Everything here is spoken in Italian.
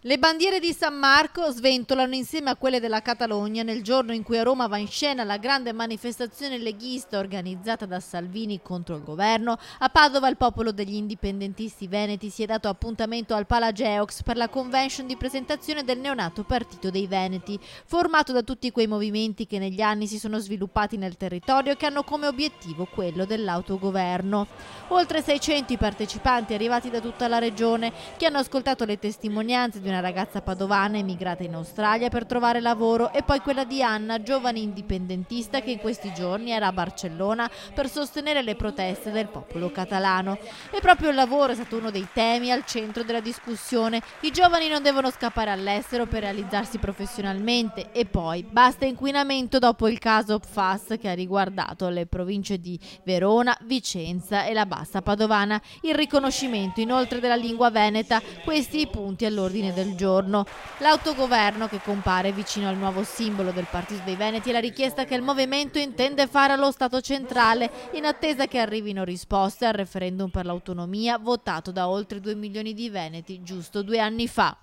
Le bandiere di San Marco sventolano insieme a quelle della Catalogna nel giorno in cui a Roma va in scena la grande manifestazione leghista organizzata da Salvini contro il governo. A Padova il popolo degli indipendentisti veneti si è dato appuntamento al Palageox per la convention di presentazione del neonato Partito dei Veneti, formato da tutti quei movimenti che negli anni si sono sviluppati nel territorio e che hanno come obiettivo quello dell'autogoverno. Oltre 600 i partecipanti arrivati da tutta la regione che hanno ascoltato le testimonianze di una ragazza padovana emigrata in Australia per trovare lavoro e poi quella di Anna, giovane indipendentista che in questi giorni era a Barcellona per sostenere le proteste del popolo catalano. E proprio il lavoro è stato uno dei temi al centro della discussione. I giovani non devono scappare all'estero per realizzarsi professionalmente e poi basta inquinamento dopo il caso PFAS che ha riguardato le province di Verona, Vicenza e la Bassa Padovana. Il riconoscimento inoltre della lingua veneta, questi i punti all'ordine del giorno. L'autogoverno che compare vicino al nuovo simbolo del Partito dei Veneti e la richiesta che il movimento intende fare allo Stato centrale in attesa che arrivino risposte al referendum per l'autonomia votato da oltre 2 milioni di veneti giusto 2 anni fa.